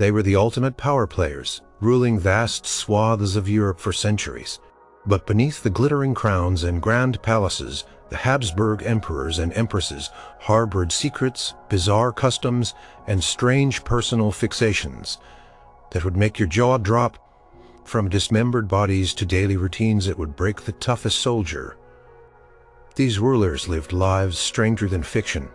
They were the ultimate power players, ruling vast swaths of Europe for centuries. But beneath the glittering crowns and grand palaces, the Habsburg emperors and empresses harbored secrets, bizarre customs, and strange personal fixations that would make your jaw drop. From dismembered bodies to daily routines that would break the toughest soldier. These rulers lived lives stranger than fiction.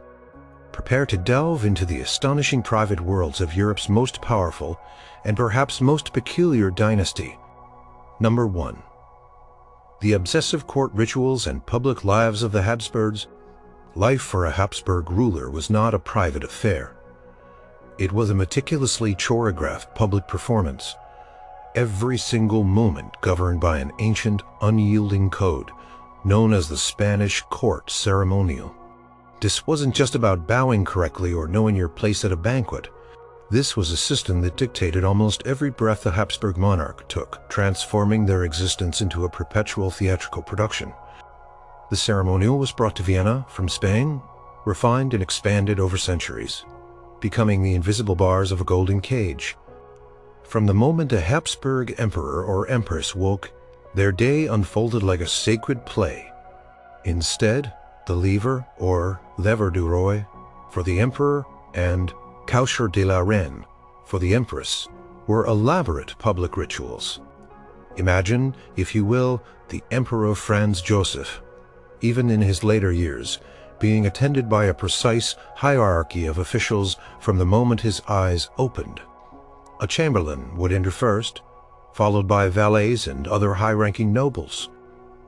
Prepare to delve into the astonishing private worlds of Europe's most powerful and perhaps most peculiar dynasty. Number 1. The obsessive court rituals and public lives of the Habsburgs. Life for a Habsburg ruler was not a private affair. It was a meticulously choreographed public performance, every single moment governed by an ancient, unyielding code known as the Spanish court ceremonial. This wasn't just about bowing correctly or knowing your place at a banquet. This was a system that dictated almost every breath the Habsburg monarch took, transforming their existence into a perpetual theatrical production. The ceremonial was brought to Vienna from Spain, refined and expanded over centuries, becoming the invisible bars of a golden cage. From the moment a Habsburg emperor or empress woke, their day unfolded like a sacred play. Instead, the lever or lever du roi for the emperor and coucher de la reine for the empress were elaborate public rituals. Imagine, if you will, the Emperor Franz Joseph, even in his later years, being attended by a precise hierarchy of officials from the moment his eyes opened. A chamberlain would enter first, followed by valets and other high-ranking nobles.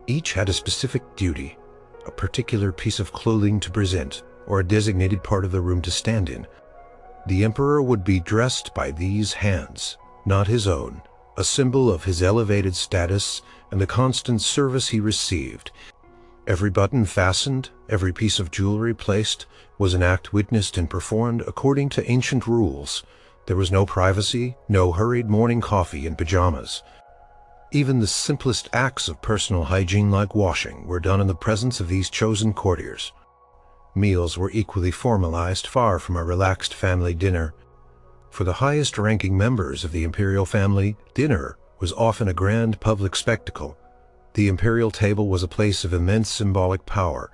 Each had a specific duty, a particular piece of clothing to present, or a designated part of the room to stand in. The emperor would be dressed by these hands, not his own, a symbol of his elevated status and the constant service he received. Every button fastened, every piece of jewelry placed, was an act witnessed and performed according to ancient rules. There was no privacy, no hurried morning coffee in pajamas. Even the simplest acts of personal hygiene like washing were done in the presence of these chosen courtiers. Meals were equally formalized, far from a relaxed family dinner. For the highest-ranking members of the imperial family, dinner was often a grand public spectacle. The imperial table was a place of immense symbolic power.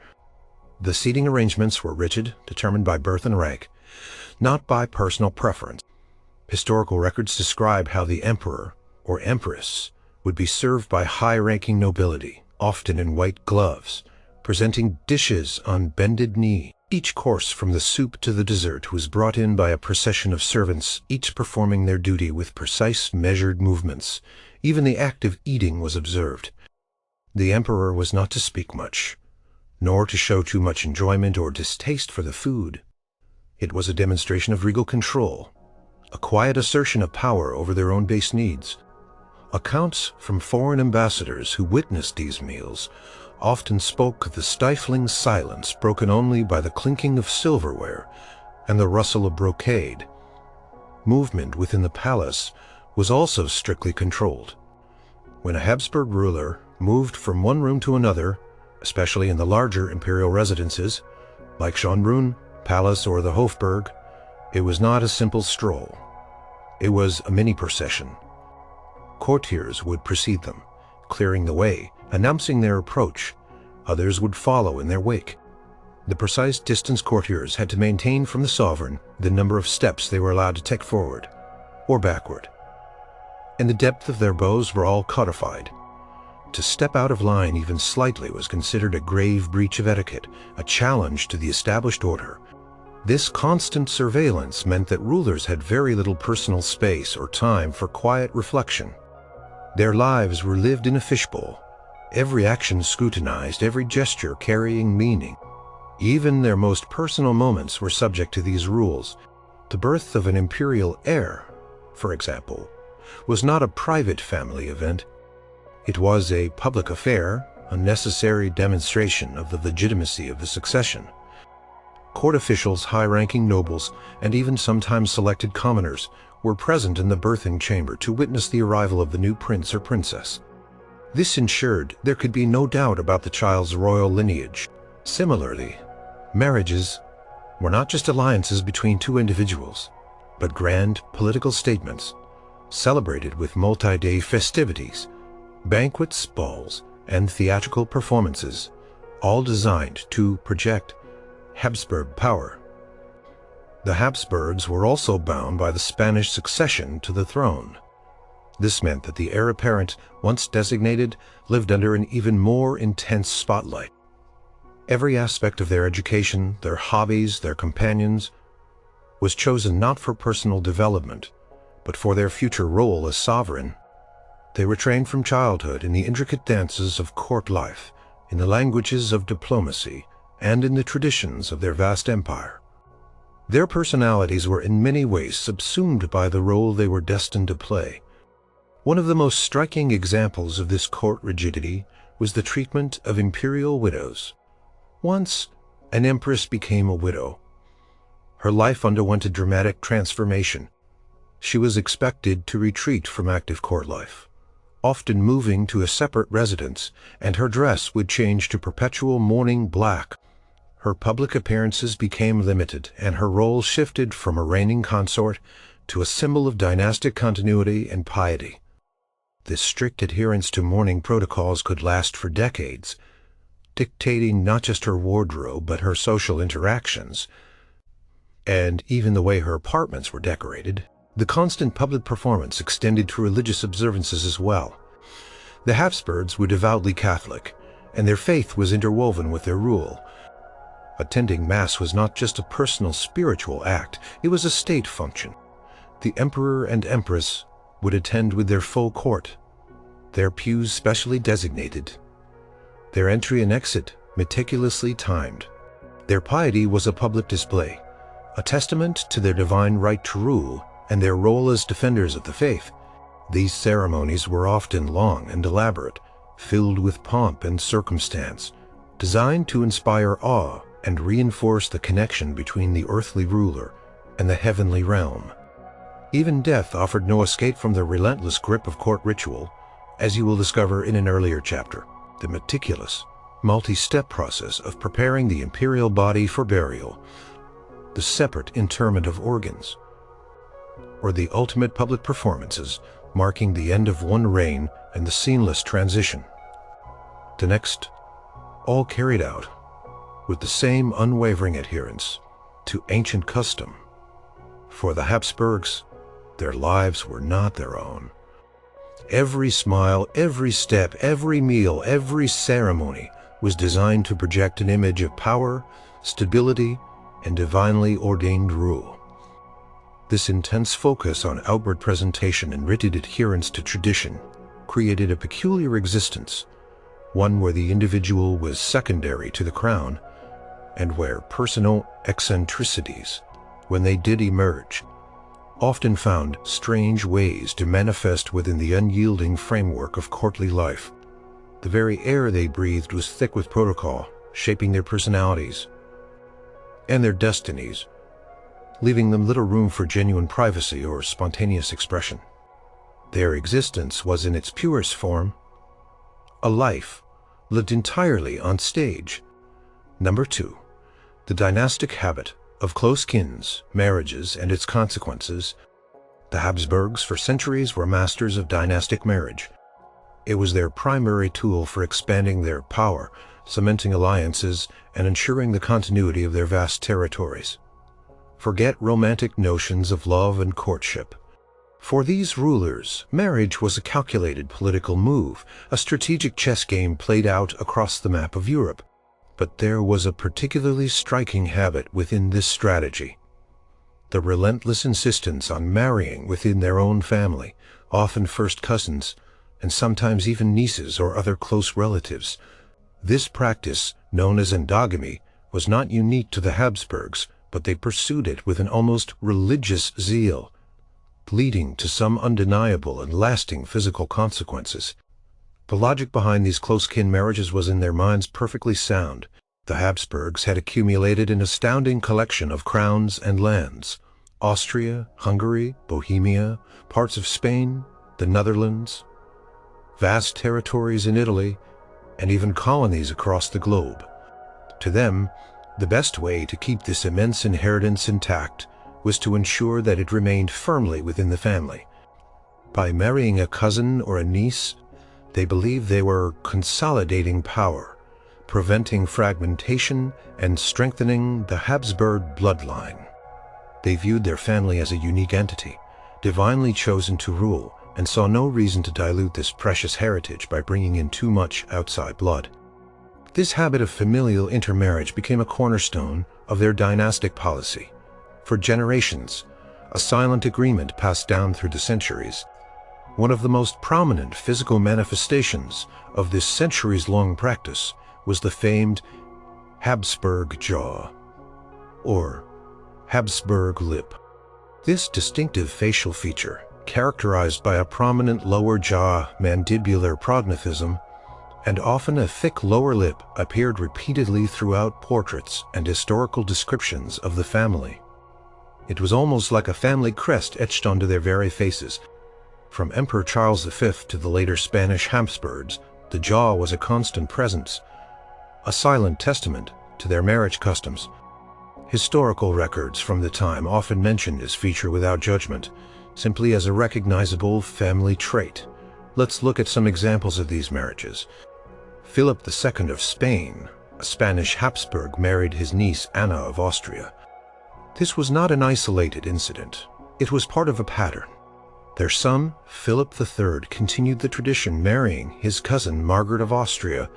The seating arrangements were rigid, determined by birth and rank, not by personal preference. Historical records describe how the emperor or empress would be served by high-ranking nobility, often in white gloves, presenting dishes on bended knee. Each course, from the soup to the dessert, was brought in by a procession of servants, each performing their duty with precise, measured movements. Even the act of eating was observed. The emperor was not to speak much, nor to show too much enjoyment or distaste for the food. It was a demonstration of regal control, a quiet assertion of power over their own base needs. Accounts from foreign ambassadors who witnessed these meals often spoke of the stifling silence broken only by the clinking of silverware and the rustle of brocade. Movement within the palace was also strictly controlled. When a Habsburg ruler moved from one room to another, especially in the larger imperial residences, like Schönbrunn Palace or the Hofburg, it was not a simple stroll. It was a mini-procession. Courtiers would precede them, clearing the way, announcing their approach. Others would follow in their wake. The precise distance courtiers had to maintain from the sovereign, the number of steps they were allowed to take forward or backward, and the depth of their bows were all codified. To step out of line even slightly was considered a grave breach of etiquette, a challenge to the established order. This constant surveillance meant that rulers had very little personal space or time for quiet reflection. Their lives were lived in a fishbowl, every action scrutinized, every gesture carrying meaning. Even their most personal moments were subject to these rules. The birth of an imperial heir, for example, was not a private family event. It was a public affair, a necessary demonstration of the legitimacy of the succession. Court officials, high-ranking nobles, and even sometimes selected commoners were present in the birthing chamber to witness the arrival of the new prince or princess. This ensured there could be no doubt about the child's royal lineage. Similarly, marriages were not just alliances between two individuals. but grand political statements, celebrated with multi-day festivities, banquets, balls, and theatrical performances, all designed to project Habsburg power. The Habsburgs were also bound by the Spanish succession to the throne. This meant that the heir apparent, once designated, lived under an even more intense spotlight. Every aspect of their education, their hobbies, their companions, was chosen not for personal development, but for their future role as sovereign. They were trained from childhood in the intricate dances of court life, in the languages of diplomacy, and in the traditions of their vast empire. Their personalities were in many ways subsumed by the role they were destined to play. One of the most striking examples of this court rigidity was the treatment of imperial widows. Once an empress became a widow, her life underwent a dramatic transformation. She was expected to retreat from active court life, often moving to a separate residence, and her dress would change to perpetual mourning black. Her public appearances became limited, and her role shifted from a reigning consort to a symbol of dynastic continuity and piety. This strict adherence to mourning protocols could last for decades, dictating not just her wardrobe but her social interactions, and even the way her apartments were decorated. The constant public performance extended to religious observances as well. The Habsburgs were devoutly Catholic, and their faith was interwoven with their rule. Attending Mass was not just a personal spiritual act, it was a state function. The emperor and empress would attend with their full court, their pews specially designated, their entry and exit meticulously timed. Their piety was a public display, a testament to their divine right to rule and their role as defenders of the faith. These ceremonies were often long and elaborate, filled with pomp and circumstance, designed to inspire awe and reinforce the connection between the earthly ruler and the heavenly realm. Even death offered no escape from the relentless grip of court ritual, as you will discover in an earlier chapter. The meticulous, multi-step process of preparing the imperial body for burial, the separate interment of organs, or the ultimate public performances marking the end of one reign and the seamless transition. The next, all carried out with the same unwavering adherence to ancient custom. For the Habsburgs, their lives were not their own. Every smile, every step, every meal, every ceremony was designed to project an image of power, stability, and divinely ordained rule. This intense focus on outward presentation and rigid adherence to tradition created a peculiar existence, one where the individual was secondary to the crown, and where personal eccentricities, when they did emerge, often found strange ways to manifest within the unyielding framework of courtly life. The very air they breathed was thick with protocol, shaping their personalities and their destinies, leaving them little room for genuine privacy or spontaneous expression. Their existence was in its purest form a life lived entirely on stage. Number 2. The dynastic habit of close kins, marriages, and its consequences. The Habsburgs for centuries were masters of dynastic marriage. It was their primary tool for expanding their power, cementing alliances, and ensuring the continuity of their vast territories. Forget romantic notions of love and courtship. For these rulers, marriage was a calculated political move, a strategic chess game played out across the map of Europe. But there was a particularly striking habit within this strategy: the relentless insistence on marrying within their own family, often first cousins, and sometimes even nieces or other close relatives. This practice, known as endogamy, was not unique to the Habsburgs, but they pursued it with an almost religious zeal, leading to some undeniable and lasting physical consequences. The logic behind these close-kin marriages was in their minds perfectly sound. The Habsburgs had accumulated an astounding collection of crowns and lands: Austria, Hungary, Bohemia, parts of Spain, the Netherlands, vast territories in Italy, and even colonies across the globe. To them, the best way to keep this immense inheritance intact was to ensure that it remained firmly within the family. By marrying a cousin or a niece, they believed they were consolidating power, preventing fragmentation, and strengthening the Habsburg bloodline. They viewed their family as a unique entity, divinely chosen to rule, and saw no reason to dilute this precious heritage by bringing in too much outside blood. This habit of familial intermarriage became a cornerstone of their dynastic policy. For generations, a silent agreement passed down through the centuries. One of the most prominent physical manifestations of this centuries-long practice was the famed Habsburg Jaw, or Habsburg lip. This distinctive facial feature, characterized by a prominent lower jaw mandibular prognathism and often a thick lower lip, appeared repeatedly throughout portraits and historical descriptions of the family. It was almost like a family crest etched onto their very faces. From Emperor Charles V to the later Spanish Habsburgs, the jaw was a constant presence, a silent testament to their marriage customs. Historical records from the time often mention this feature without judgment, simply as a recognizable family trait. Let's look at some examples of these marriages. Philip II of Spain, a Spanish Habsburg, married his niece Anna of Austria. This was not an isolated incident. It was part of a pattern. Their son, Philip III, continued the tradition, marrying his cousin Margaret of Austria.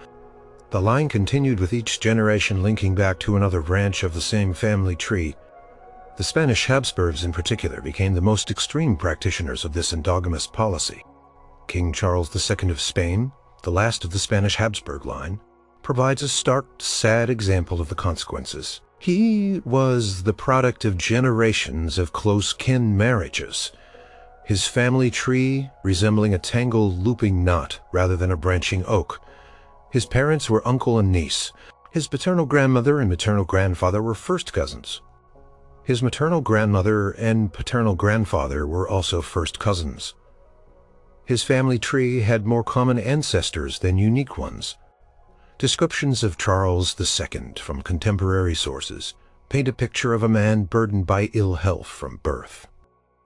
The line continued with each generation linking back to another branch of the same family tree. The Spanish Habsburgs in particular became the most extreme practitioners of this endogamous policy. King Charles II of Spain, the last of the Spanish Habsburg line, provides a stark, sad example of the consequences. He was the product of generations of close kin marriages, his family tree resembling a tangled looping knot rather than a branching oak. His parents were uncle and niece. His paternal grandmother and maternal grandfather were first cousins. His maternal grandmother and paternal grandfather were also first cousins. His family tree had more common ancestors than unique ones. Descriptions of Charles II from contemporary sources paint a picture of a man burdened by ill health from birth.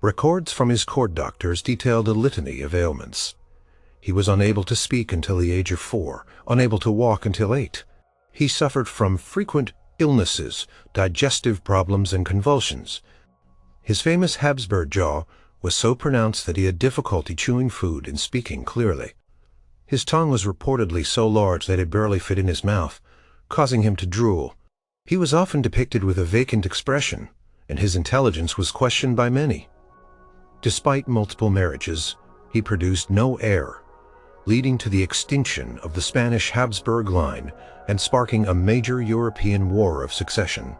Records from his court doctors detailed a litany of ailments. He was unable to speak until the age of 4, unable to walk until 8. He suffered from frequent illnesses, digestive problems, and convulsions. His famous Habsburg jaw was so pronounced that he had difficulty chewing food and speaking clearly. His tongue was reportedly so large that it barely fit in his mouth, causing him to drool. He was often depicted with a vacant expression, and his intelligence was questioned by many. Despite multiple marriages, he produced no heir, leading to the extinction of the Spanish Habsburg line and sparking a major European war of succession.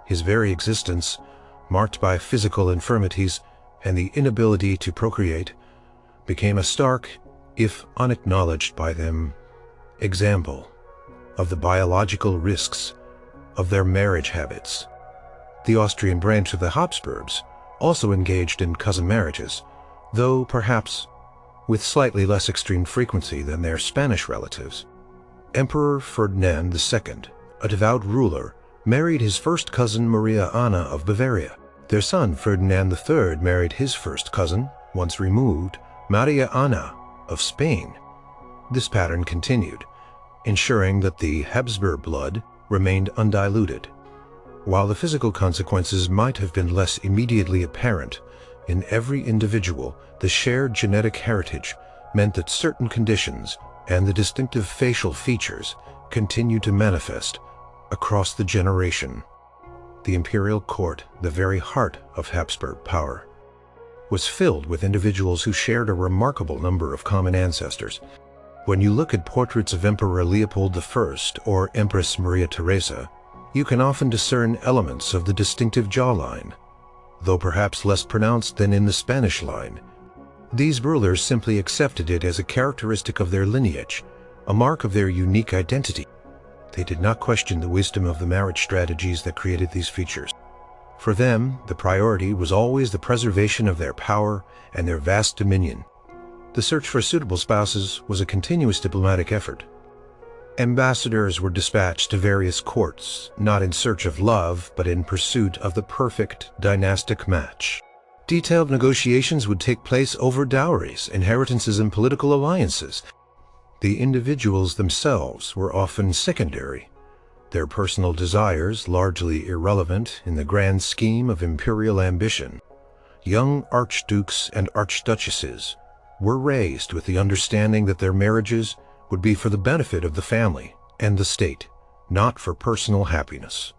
His very existence, marked by physical infirmities and the inability to procreate, became a stark, if unacknowledged by them, example of the biological risks of their marriage habits. The Austrian branch of the Habsburgs also engaged in cousin marriages, though perhaps with slightly less extreme frequency than their Spanish relatives. Emperor Ferdinand II, a devout ruler, married his first cousin Maria Anna of Bavaria. Their son Ferdinand III married his first cousin, once removed, Maria Anna of Spain. This pattern continued, ensuring that the Habsburg blood remained undiluted. While the physical consequences might have been less immediately apparent, in every individual, the shared genetic heritage meant that certain conditions and the distinctive facial features continued to manifest across the generation. The imperial court, the very heart of Habsburg power, was filled with individuals who shared a remarkable number of common ancestors. When you look at portraits of Emperor Leopold I or Empress Maria Theresa, you can often discern elements of the distinctive jawline, though perhaps less pronounced than in the Spanish line. These rulers simply accepted it as a characteristic of their lineage, a mark of their unique identity. They did not question the wisdom of the marriage strategies that created these features. For them, the priority was always the preservation of their power and their vast dominion. The search for suitable spouses was a continuous diplomatic effort. Ambassadors were dispatched to various courts, not in search of love, but in pursuit of the perfect dynastic match. Detailed negotiations would take place over dowries, inheritances, and political alliances. The individuals themselves were often secondary, their personal desires largely irrelevant in the grand scheme of imperial ambition. Young archdukes and archduchesses were raised with the understanding that their marriages would be for the benefit of the family and the state, not for personal happiness.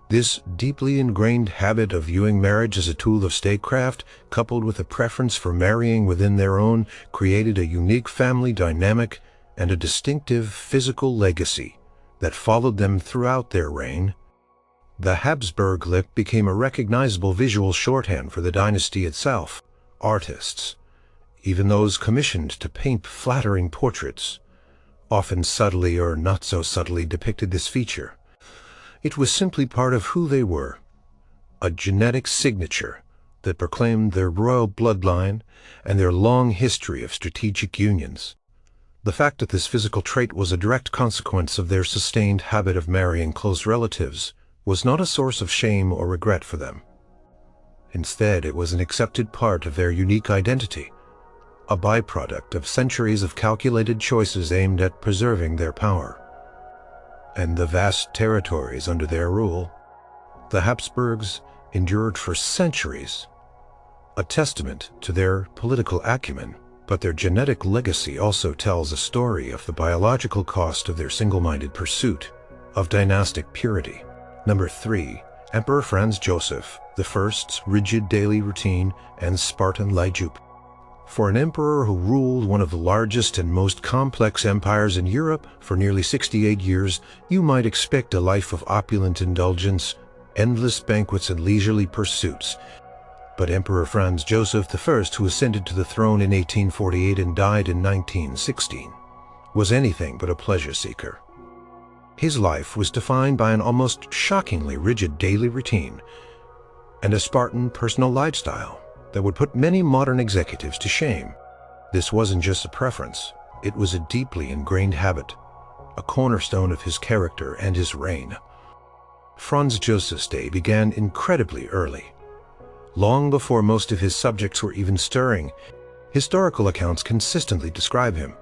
This deeply ingrained habit of viewing marriage as a tool of statecraft, coupled with a preference for marrying within their own, created a unique family dynamic and a distinctive physical legacy that followed them throughout their reign. The Habsburg lip became a recognizable visual shorthand for the dynasty itself. Artists, even those commissioned to paint flattering portraits, often subtly or not so subtly depicted this feature. It was simply part of who they were, a genetic signature that proclaimed their royal bloodline and their long history of strategic unions. The fact that this physical trait was a direct consequence of their sustained habit of marrying close relatives was not a source of shame or regret for them. Instead, it was an accepted part of their unique identity, a byproduct of centuries of calculated choices aimed at preserving their power. And the vast territories under their rule, the Habsburgs endured for centuries, a testament to their political acumen, but their genetic legacy also tells a story of the biological cost of their single-minded pursuit of dynastic purity. Number 3. Emperor Franz Joseph I's rigid daily routine and Spartan life. For an emperor who ruled one of the largest and most complex empires in Europe for nearly 68 years, you might expect a life of opulent indulgence, endless banquets, and leisurely pursuits. But Emperor Franz Joseph I, who ascended to the throne in 1848 and died in 1916, was anything but a pleasure seeker. His life was defined by an almost shockingly rigid daily routine and a Spartan personal lifestyle that would put many modern executives to shame. This wasn't just a preference, it was a deeply ingrained habit, a cornerstone of his character and his reign. Franz Joseph's day began incredibly early. Long before most of his subjects were even stirring, historical accounts consistently describe him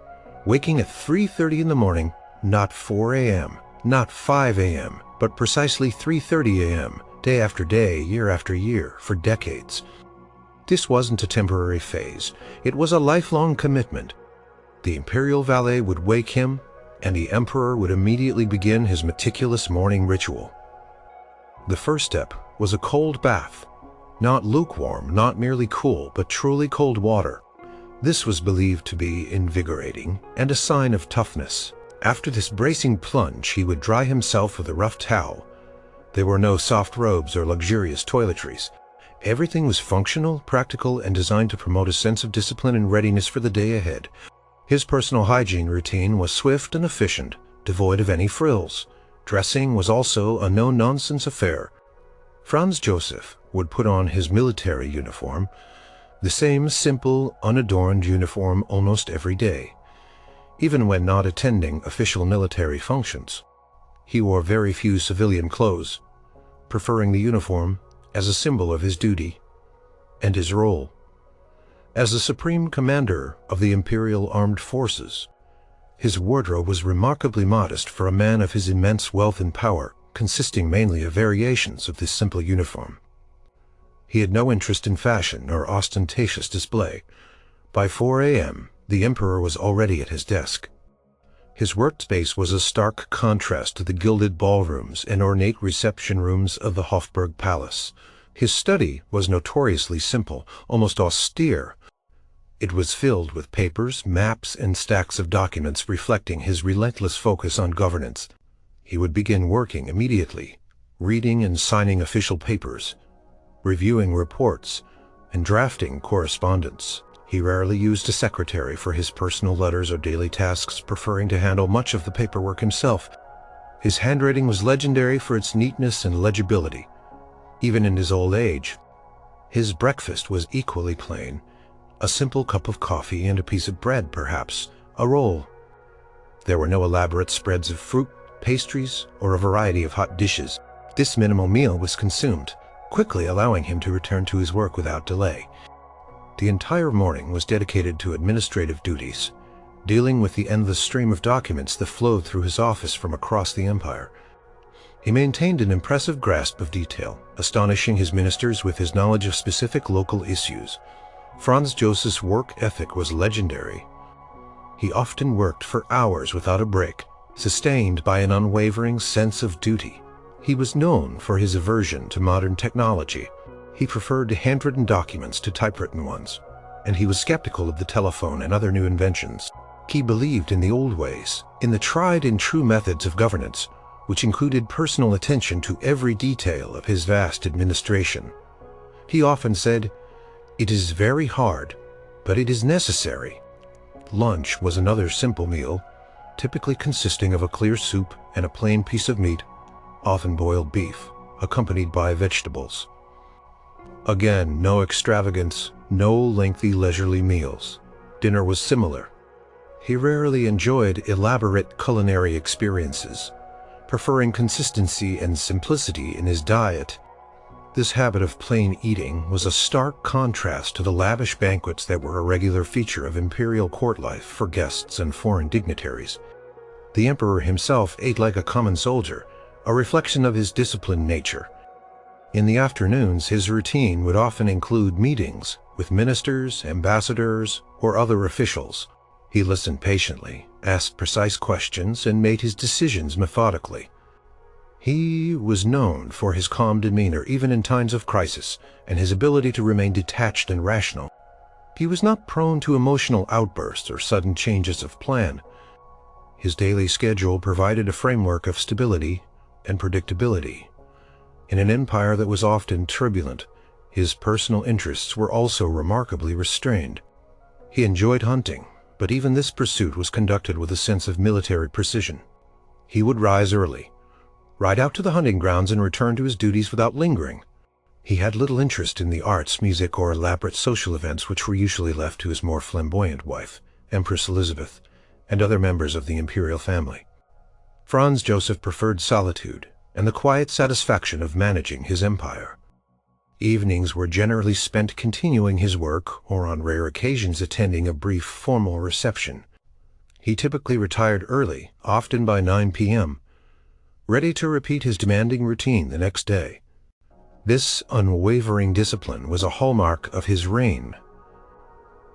waking at 3:30 in the morning, not 4 a.m., not 5 a.m., but precisely 3:30 a.m., day after day, year after year, for decades. This wasn't a temporary phase, it was a lifelong commitment. The imperial valet would wake him, and the emperor would immediately begin his meticulous morning ritual. The first step was a cold bath. Not lukewarm, not merely cool, but truly cold water. This was believed to be invigorating and a sign of toughness. After this bracing plunge, he would dry himself with a rough towel. There were no soft robes or luxurious toiletries. Everything was functional, practical, and designed to promote a sense of discipline and readiness for the day ahead. His personal hygiene routine was swift and efficient, devoid of any frills. Dressing was also a no-nonsense affair. Franz Joseph would put on his military uniform, the same simple, unadorned uniform almost every day. Even when not attending official military functions, he wore very few civilian clothes, preferring the uniform as a symbol of his duty and his role. As the supreme commander of the imperial armed forces, his wardrobe was remarkably modest for a man of his immense wealth and power, consisting mainly of variations of this simple uniform. He had no interest in fashion or ostentatious display. By 4 a.m., the emperor was already at his desk. His workspace was a stark contrast to the gilded ballrooms and ornate reception rooms of the Habsburg Palace. His study was notoriously simple, almost austere. It was filled with papers, maps, and stacks of documents reflecting his relentless focus on governance. He would begin working immediately, reading and signing official papers, reviewing reports, and drafting correspondence. He rarely used a secretary for his personal letters or daily tasks, preferring to handle much of the paperwork himself. His handwriting was legendary for its neatness and legibility. Even in his old age, his breakfast was equally plain. A simple cup of coffee and a piece of bread, perhaps, a roll. There were no elaborate spreads of fruit, pastries, or a variety of hot dishes. This minimal meal was consumed, quickly allowing him to return to his work without delay. The entire morning was dedicated to administrative duties, dealing with the endless stream of documents that flowed through his office from across the empire. He maintained an impressive grasp of detail, astonishing his ministers with his knowledge of specific local issues. Franz Joseph's work ethic was legendary. He often worked for hours without a break, sustained by an unwavering sense of duty. He was known for his aversion to modern technology. He preferred handwritten documents to typewritten ones, and he was skeptical of the telephone and other new inventions. He believed in the old ways, in the tried and true methods of governance, which included personal attention to every detail of his vast administration. He often said, "It is very hard, but it is necessary." Lunch was another simple meal, typically consisting of a clear soup and a plain piece of meat, often boiled beef, accompanied by vegetables. Again, no extravagance, no lengthy leisurely meals. Dinner was similar. He rarely enjoyed elaborate culinary experiences, preferring consistency and simplicity in his diet. This habit of plain eating was a stark contrast to the lavish banquets that were a regular feature of imperial court life for guests and foreign dignitaries. The emperor himself ate like a common soldier, a reflection of his disciplined nature. In the afternoons, his routine would often include meetings with ministers, ambassadors, or other officials. He listened patiently, asked precise questions, and made his decisions methodically. He was known for his calm demeanor even in times of crisis, and his ability to remain detached and rational. He was not prone to emotional outbursts or sudden changes of plan. His daily schedule provided a framework of stability and predictability. In an empire that was often turbulent, his personal interests were also remarkably restrained. He enjoyed hunting, but even this pursuit was conducted with a sense of military precision. He would rise early, ride out to the hunting grounds, and return to his duties without lingering. He had little interest in the arts, music, or elaborate social events which were usually left to his more flamboyant wife, Empress Elizabeth, and other members of the imperial family. Franz Joseph preferred solitude and the quiet satisfaction of managing his empire. Evenings were generally spent continuing his work or on rare occasions attending a brief formal reception. He typically retired early, often by 9 p.m., ready to repeat his demanding routine the next day. This unwavering discipline was a hallmark of his reign,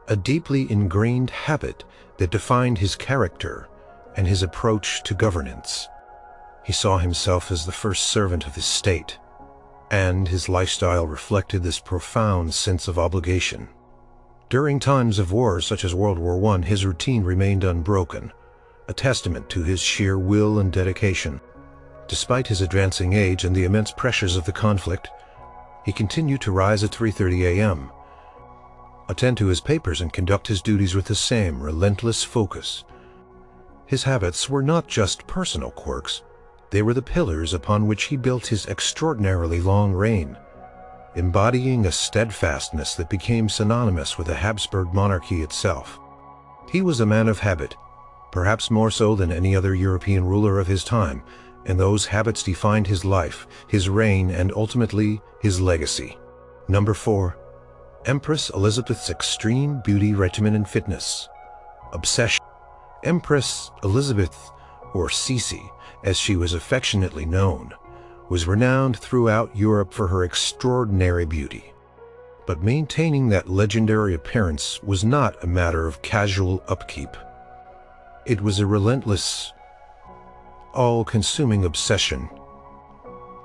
a deeply ingrained habit that defined his character and his approach to governance. He saw himself as the first servant of his state, and his lifestyle reflected this profound sense of obligation. During times of war such as World War I, his routine remained unbroken, a testament to his sheer will and dedication. Despite his advancing age and the immense pressures of the conflict, he continued to rise at 3:30 a.m., attend to his papers, and conduct his duties with the same relentless focus. His habits were not just personal quirks. They were the pillars upon which he built his extraordinarily long reign, embodying a steadfastness that became synonymous with the Habsburg monarchy itself. He was a man of habit, perhaps more so than any other European ruler of his time, and those habits defined his life, his reign, and ultimately his legacy. Number 4. Empress Elizabeth's extreme beauty regimen and fitness. Obsession. Empress Elizabeth, or Sisi, as she was affectionately known, was renowned throughout Europe for her extraordinary beauty. But maintaining that legendary appearance was not a matter of casual upkeep. It was a relentless, all-consuming obsession,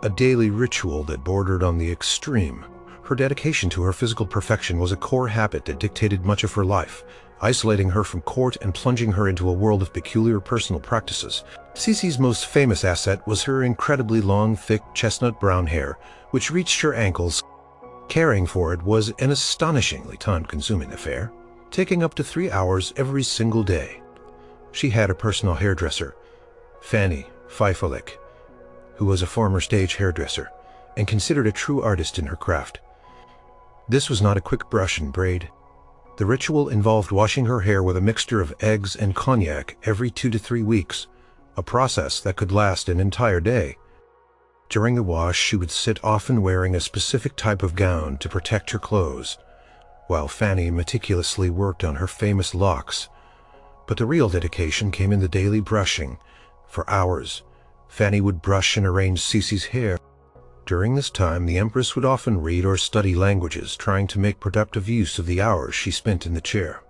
a daily ritual that bordered on the extreme. Her dedication to her physical perfection was a core habit that dictated much of her life, isolating her from court and plunging her into a world of peculiar personal practices. Sisi's most famous asset was her incredibly long, thick, chestnut-brown hair, which reached her ankles. Caring for it was an astonishingly time-consuming affair, taking up to 3 hours every single day. She had a personal hairdresser, Fanny Pfeifferlich, who was a former stage hairdresser and considered a true artist in her craft. This was not a quick brush and braid. The ritual involved washing her hair with a mixture of eggs and cognac every 2 to 3 weeks, a process that could last an entire day. During the wash, she would sit often wearing a specific type of gown to protect her clothes, while Fanny meticulously worked on her famous locks. But the real dedication came in the daily brushing. For hours, Fanny would brush and arrange Sisi's hair. During this time, the Empress would often read or study languages, trying to make productive use of the hours she spent in the chair.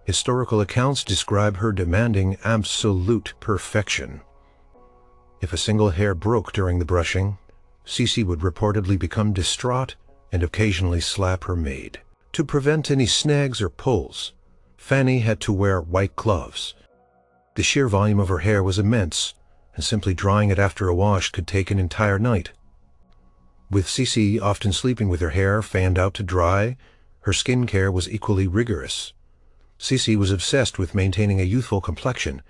Historical accounts describe her demanding absolute perfection. If a single hair broke during the brushing, Sisi would reportedly become distraught and occasionally slap her maid. To prevent any snags or pulls, Fanny had to wear white gloves. The sheer volume of her hair was immense, and simply drying it after a wash could take an entire night. With Sisi often sleeping with her hair fanned out to dry, her skin care was equally rigorous. Sisi was obsessed with maintaining a youthful complexion.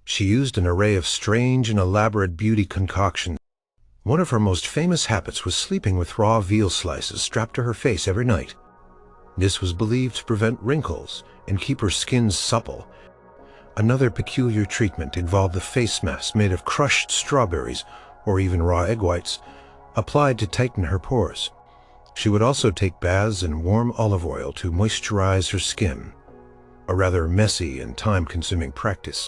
She used an array of strange and elaborate beauty concoctions. One of her most famous habits was sleeping with raw veal slices strapped to her face every night. This was believed to prevent wrinkles and keep her skin supple. Another peculiar treatment involved the face mask made of crushed strawberries or even raw egg whites, applied to tighten her pores. She would also take baths in warm olive oil to moisturize her skin, a rather messy and time-consuming practice.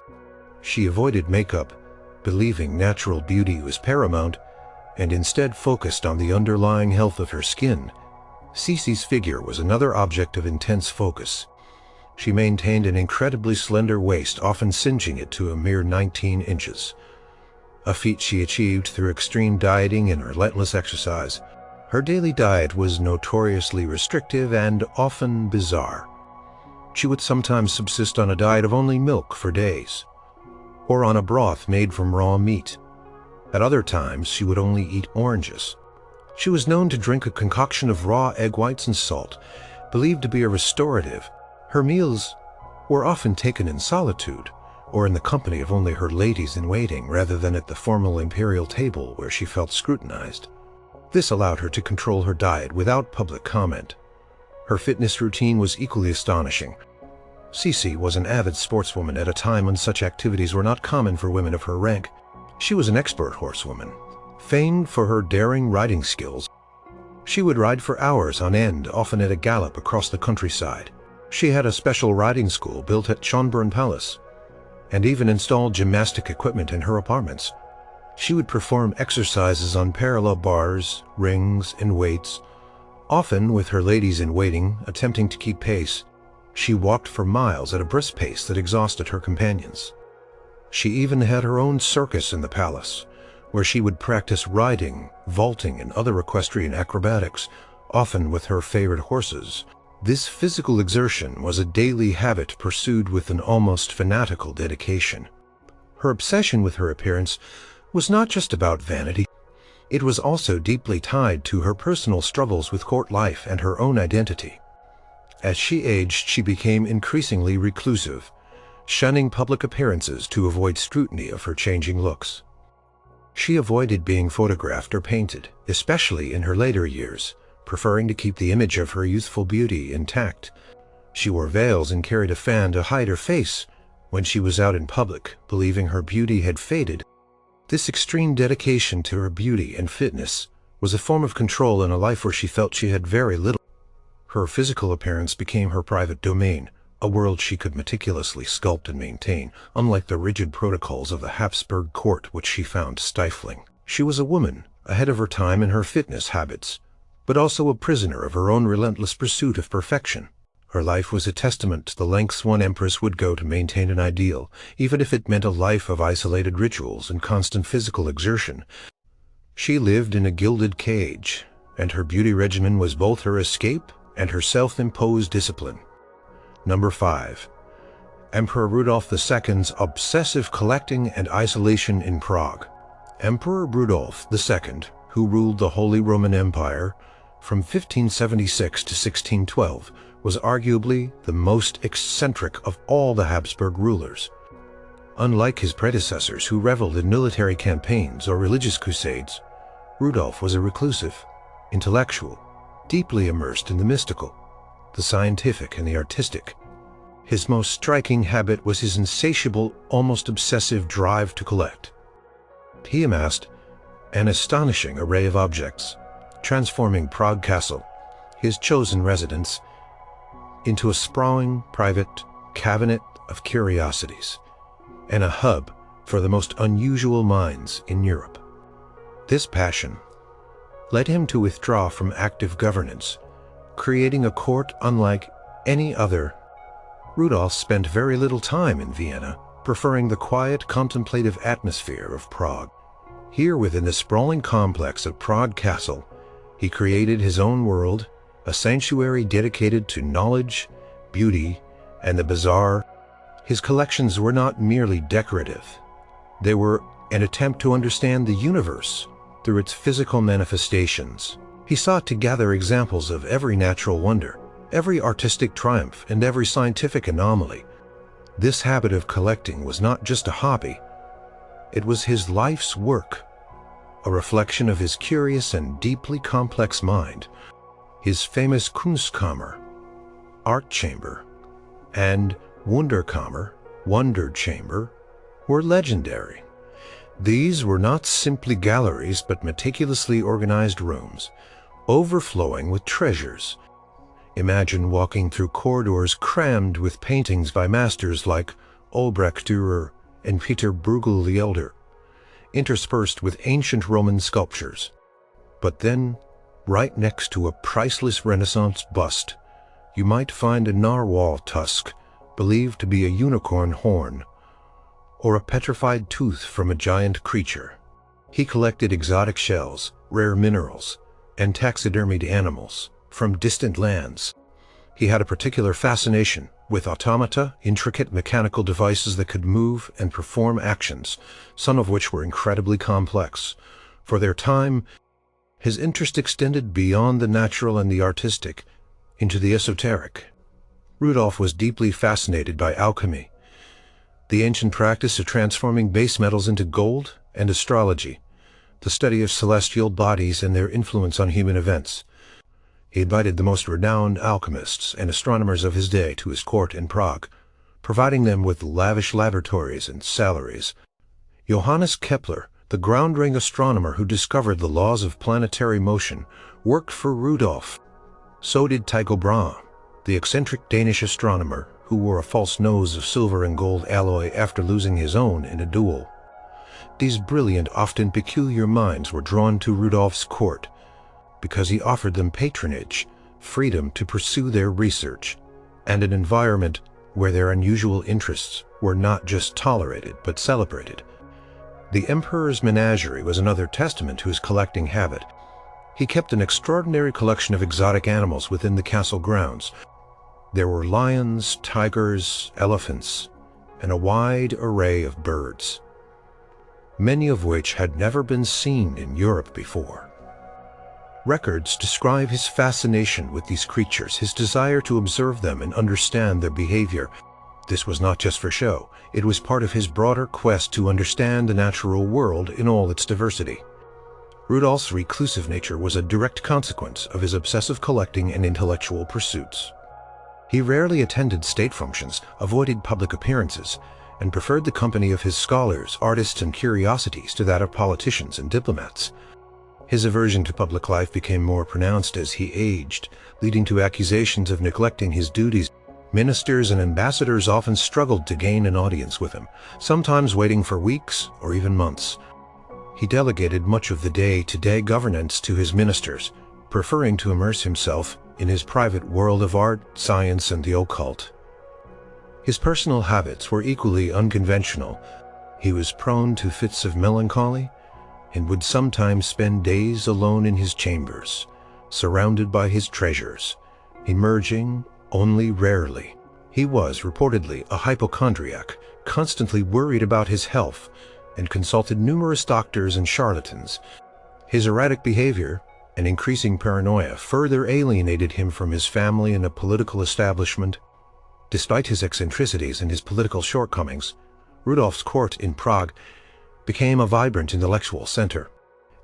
She avoided makeup, believing natural beauty was paramount, and instead focused on the underlying health of her skin. Sisi's figure was another object of intense focus. She maintained an incredibly slender waist, often cinching it to a mere 19 inches. A feat she achieved through extreme dieting and relentless exercise. Her daily diet was notoriously restrictive and often bizarre. She would sometimes subsist on a diet of only milk for days, or on a broth made from raw meat. At other times, she would only eat oranges. She was known to drink a concoction of raw egg whites and salt, believed to be a restorative. Her meals were often taken in solitude, or in the company of only her ladies-in-waiting, rather than at the formal imperial table where she felt scrutinized. This allowed her to control her diet without public comment. Her fitness routine was equally astonishing. Sisi was an avid sportswoman at a time when such activities were not common for women of her rank. She was an expert horsewoman, famed for her daring riding skills. She would ride for hours on end, often at a gallop across the countryside. She had a special riding school built at Schönbrunn Palace, and even installed gymnastic equipment in her apartments. She would perform exercises on parallel bars, rings, and weights, often with her ladies-in-waiting attempting to keep pace. She walked for miles at a brisk pace that exhausted her companions. She even had her own circus in the palace, where she would practice riding, vaulting, and other equestrian acrobatics, often with her favorite horses. This physical exertion was a daily habit pursued with an almost fanatical dedication. Her obsession with her appearance was not just about vanity. It was also deeply tied to her personal struggles with court life and her own identity. As she aged, she became increasingly reclusive, shunning public appearances to avoid scrutiny of her changing looks. She avoided being photographed or painted, especially in her later years, preferring to keep the image of her youthful beauty intact. She wore veils and carried a fan to hide her face when she was out in public, believing her beauty had faded. This extreme dedication to her beauty and fitness was a form of control in a life where she felt she had very little. Her physical appearance became her private domain, a world she could meticulously sculpt and maintain, unlike the rigid protocols of the Habsburg court, which she found stifling. She was a woman, ahead of her time in her fitness habits, but also a prisoner of her own relentless pursuit of perfection. Her life was a testament to the lengths one empress would go to maintain an ideal, even if it meant a life of isolated rituals and constant physical exertion. She lived in a gilded cage, and her beauty regimen was both her escape and her self-imposed discipline. Number 5. Emperor Rudolf II's obsessive collecting and isolation in Prague. Emperor Rudolf II, who ruled the Holy Roman Empire from 1576 to 1612, was arguably the most eccentric of all the Habsburg rulers. Unlike his predecessors who reveled in military campaigns or religious crusades, Rudolf was a reclusive, intellectual, deeply immersed in the mystical. the scientific and the artistic. His most striking habit was his insatiable, almost obsessive drive to collect. He amassed an astonishing array of objects, transforming Prague Castle, his chosen residence, into a sprawling private cabinet of curiosities and a hub for the most unusual minds in Europe. This passion led him to withdraw from active governance, creating a court unlike any other. Rudolf spent very little time in Vienna, preferring the quiet, contemplative atmosphere of Prague. Here, within the sprawling complex of Prague Castle, he created his own world, a sanctuary dedicated to knowledge, beauty, and the bizarre. His collections were not merely decorative. They were an attempt to understand the universe through its physical manifestations. He sought to gather examples of every natural wonder, every artistic triumph, and every scientific anomaly. This habit of collecting was not just a hobby. It was his life's work, a reflection of his curious and deeply complex mind. His famous Kunstkammer, art chamber, and Wunderkammer, wonder chamber, were legendary. These were not simply galleries, but meticulously organized rooms, overflowing with treasures. Imagine walking through corridors crammed with paintings by masters like Albrecht Dürer and Peter Bruegel the Elder, interspersed with ancient Roman sculptures. But then, right next to a priceless Renaissance bust, you might find a narwhal tusk believed to be a unicorn horn, or a petrified tooth from a giant creature. He collected exotic shells, rare minerals, and taxidermied animals from distant lands. He had a particular fascination with automata, intricate mechanical devices that could move and perform actions, some of which were incredibly complex. For their time, his interest extended beyond the natural and the artistic into the esoteric. Rudolf was deeply fascinated by alchemy, the ancient practice of transforming base metals into gold, and astrology, the study of celestial bodies and their influence on human events. He invited the most renowned alchemists and astronomers of his day to his court in Prague, providing them with lavish laboratories and salaries. Johannes Kepler, the groundbreaking astronomer who discovered the laws of planetary motion, worked for Rudolf. So did Tycho Brahe, the eccentric Danish astronomer who wore a false nose of silver and gold alloy after losing his own in a duel. These brilliant, often peculiar minds were drawn to Rudolf's court because he offered them patronage, freedom to pursue their research, and an environment where their unusual interests were not just tolerated but celebrated. The Emperor's menagerie was another testament to his collecting habit. He kept an extraordinary collection of exotic animals within the castle grounds. There were lions, tigers, elephants, and a wide array of birds, many of which had never been seen in Europe before. Records describe his fascination with these creatures, his desire to observe them and understand their behavior. This was not just for show. It was part of his broader quest to understand the natural world in all its diversity. Rudolf's reclusive nature was a direct consequence of his obsessive collecting and intellectual pursuits. He rarely attended state functions, avoided public appearances, and preferred the company of his scholars, artists, and curiosities to that of politicians and diplomats. His aversion to public life became more pronounced as he aged, leading to accusations of neglecting his duties. Ministers and ambassadors often struggled to gain an audience with him, sometimes waiting for weeks or even months. He delegated much of the day-to-day governance to his ministers, preferring to immerse himself in his private world of art, science, and the occult. His personal habits were equally unconventional. He was prone to fits of melancholy and would sometimes spend days alone in his chambers, surrounded by his treasures, emerging only rarely. He was reportedly a hypochondriac, constantly worried about his health, and consulted numerous doctors and charlatans. His erratic behavior and increasing paranoia further alienated him from his family and the political establishment. Despite his eccentricities and his political shortcomings, Rudolf's court in Prague became a vibrant intellectual center.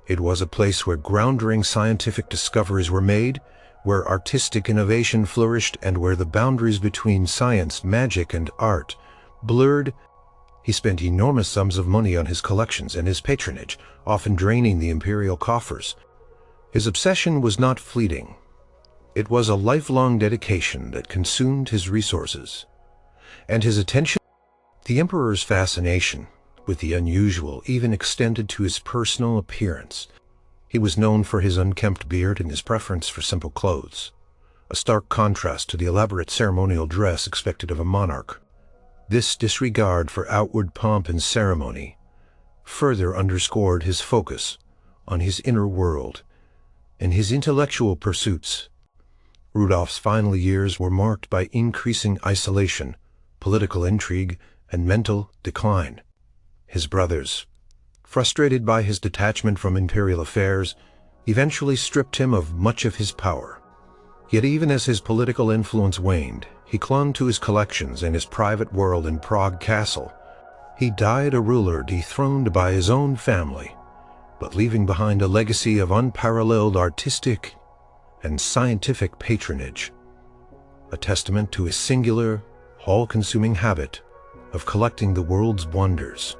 It was a place where groundbreaking scientific discoveries were made, where artistic innovation flourished and where the boundaries between science, magic, and art blurred. He spent enormous sums of money on his collections and his patronage, often draining the imperial coffers. His obsession was not fleeting. It was a lifelong dedication that consumed his resources and his attention. The emperor's fascination with the unusual even extended to his personal appearance. He was known for his unkempt beard and his preference for simple clothes, a stark contrast to the elaborate ceremonial dress expected of a monarch. This disregard for outward pomp and ceremony further underscored his focus on his inner world and his intellectual pursuits. Rudolf's final years were marked by increasing isolation, political intrigue, and mental decline. His brothers, frustrated by his detachment from imperial affairs, eventually stripped him of much of his power. Yet even as his political influence waned, he clung to his collections and his private world in Prague Castle. He died a ruler dethroned by his own family, but leaving behind a legacy of unparalleled artistic and scientific patronage, a testament to his singular, all-consuming habit of collecting the world's wonders.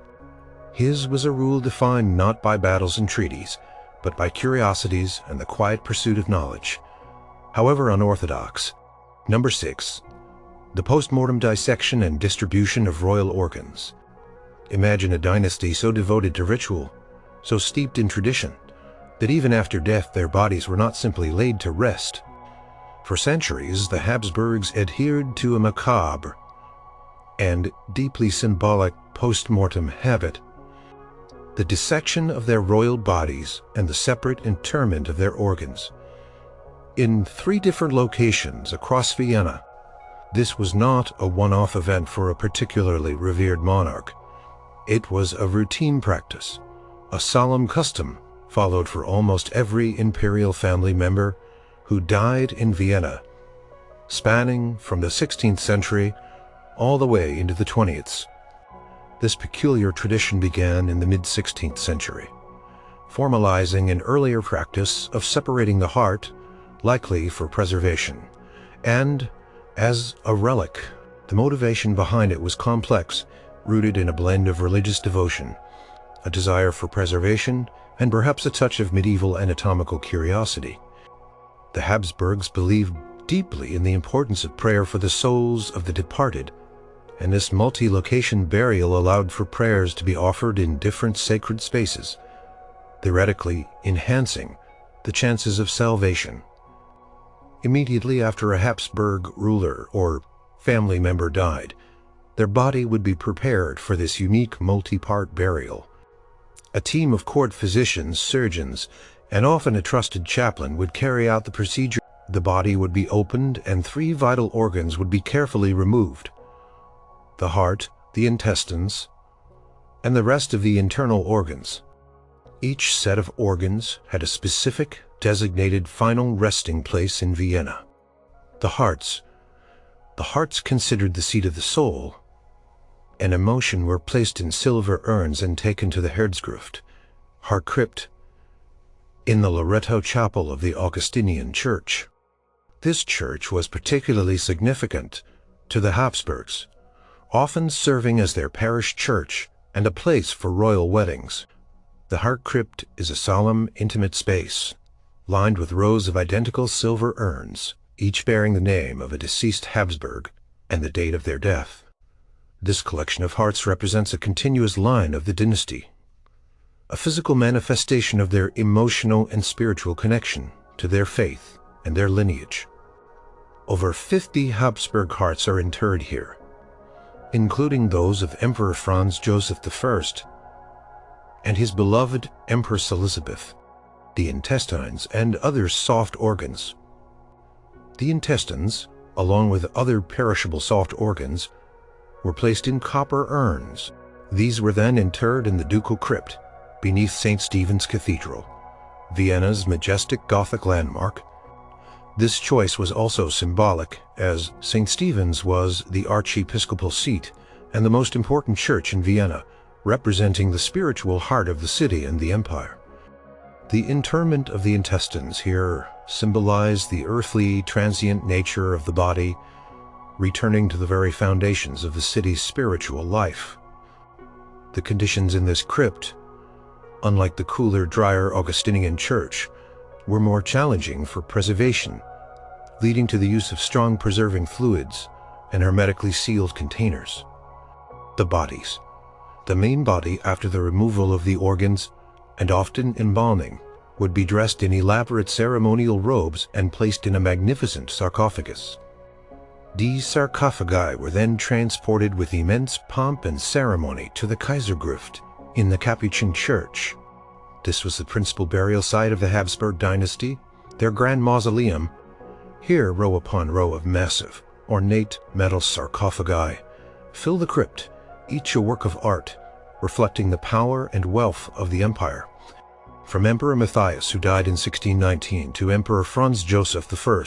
His was a rule defined not by battles and treaties, but by curiosities and the quiet pursuit of knowledge, however unorthodox. Number 6. The post-mortem dissection and distribution of royal organs. Imagine a dynasty so devoted to ritual, so steeped in tradition, that even after death their bodies were not simply laid to rest. For centuries, the Habsburgs adhered to a macabre and deeply symbolic post-mortem habit: the dissection of their royal bodies and the separate interment of their organs. In 3 different locations across Vienna, this was not a one-off event for a particularly revered monarch. It was a routine practice, a solemn custom followed for almost every imperial family member who died in Vienna, spanning from the 16th century all the way into the 20th. This peculiar tradition began in the mid-16th century, formalizing an earlier practice of separating the heart, likely for preservation, and as a relic. The motivation behind it was complex, rooted in a blend of religious devotion, a desire for preservation, and perhaps a touch of medieval anatomical curiosity. The Habsburgs believed deeply in the importance of prayer for the souls of the departed, and this multi-location burial allowed for prayers to be offered in different sacred spaces, theoretically enhancing the chances of salvation. Immediately after a Habsburg ruler or family member died, their body would be prepared for this unique multi-part burial. A team of court physicians, surgeons, and often a trusted chaplain would carry out the procedure. The body would be opened and 3 vital organs would be carefully removed: the heart, the intestines, and the rest of the internal organs. Each set of organs had a specific, designated final resting place in Vienna. The hearts, considered the seat of the soul and emotion, were placed in silver urns and taken to the Herzgruft, heart crypt, in the Loreto Chapel of the Augustinian Church. This church was particularly significant to the Habsburgs, often serving as their parish church and a place for royal weddings. The heart crypt is a solemn, intimate space, lined with rows of identical silver urns, each bearing the name of a deceased Habsburg and the date of their death. This collection of hearts represents a continuous line of the dynasty, a physical manifestation of their emotional and spiritual connection to their faith and their lineage. Over 50 Habsburg hearts are interred here, including those of Emperor Franz Joseph I and his beloved Empress Elizabeth. The intestines and other soft organs. The intestines, along with other perishable soft organs, were placed in copper urns. These were then interred in the ducal crypt beneath St. Stephen's Cathedral, Vienna's majestic Gothic landmark. This choice was also symbolic, as St. Stephen's was the archiepiscopal seat and the most important church in Vienna, representing the spiritual heart of the city and the empire. The interment of the intestines here symbolized the earthly, transient nature of the body, returning to the very foundations of the city's spiritual life. The conditions in this crypt, unlike the cooler, drier Augustinian church, were more challenging for preservation, leading to the use of strong preserving fluids and hermetically sealed containers. The bodies. The main body, after the removal of the organs and often embalming, would be dressed in elaborate ceremonial robes and placed in a magnificent sarcophagus. These sarcophagi were then transported with immense pomp and ceremony to the Kaisergruft in the Capuchin Church. This was the principal burial site of the Habsburg dynasty, their grand mausoleum. Here, row upon row of massive, ornate metal sarcophagi fill the crypt, each a work of art, reflecting the power and wealth of the empire. From Emperor Matthias, who died in 1619, to Emperor Franz Joseph I,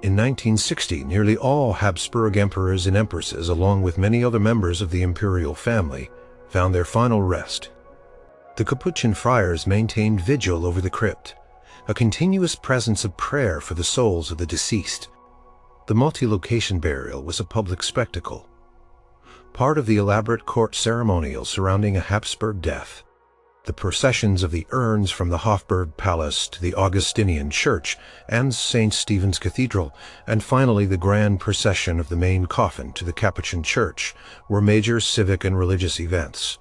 in 1960, nearly all Habsburg emperors and empresses, along with many other members of the imperial family, found their final rest. The Capuchin friars maintained vigil over the crypt, a continuous presence of prayer for the souls of the deceased. The multi-location burial was a public spectacle, part of the elaborate court ceremonial surrounding a Habsburg death. The processions of the urns from the Hofburg Palace to the Augustinian Church and St. Stephen's Cathedral, and finally the grand procession of the main coffin to the Capuchin Church, were major civic and religious events.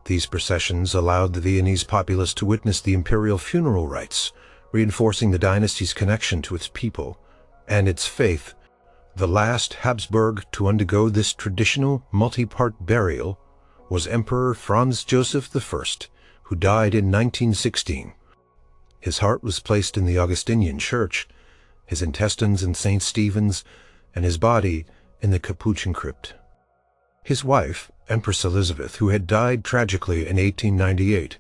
These processions allowed the Viennese populace to witness the imperial funeral rites, reinforcing the dynasty's connection to its people and its faith. The last Habsburg to undergo this traditional multi-part burial was Emperor Franz Joseph I, who died in 1916. His heart was placed in the Augustinian Church, his intestines in St. Stephen's, and his body in the Capuchin crypt. His wife, Empress Elizabeth, who had died tragically in 1898,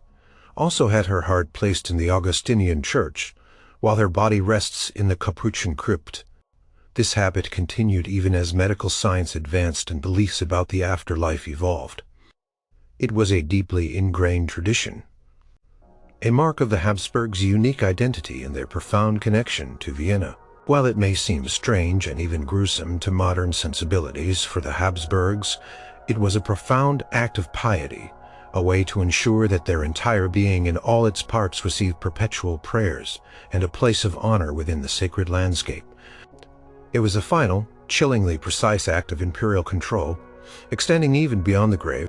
also had her heart placed in the Augustinian Church, while her body rests in the Capuchin crypt. This habit continued even as medical science advanced and beliefs about the afterlife evolved. It was a deeply ingrained tradition, a mark of the Habsburgs' unique identity and their profound connection to Vienna. While it may seem strange and even gruesome to modern sensibilities for the Habsburgs, it was a profound act of piety, a way to ensure that their entire being in all its parts received perpetual prayers and a place of honor within the sacred landscape. It was a final, chillingly precise act of imperial control, extending even beyond the grave.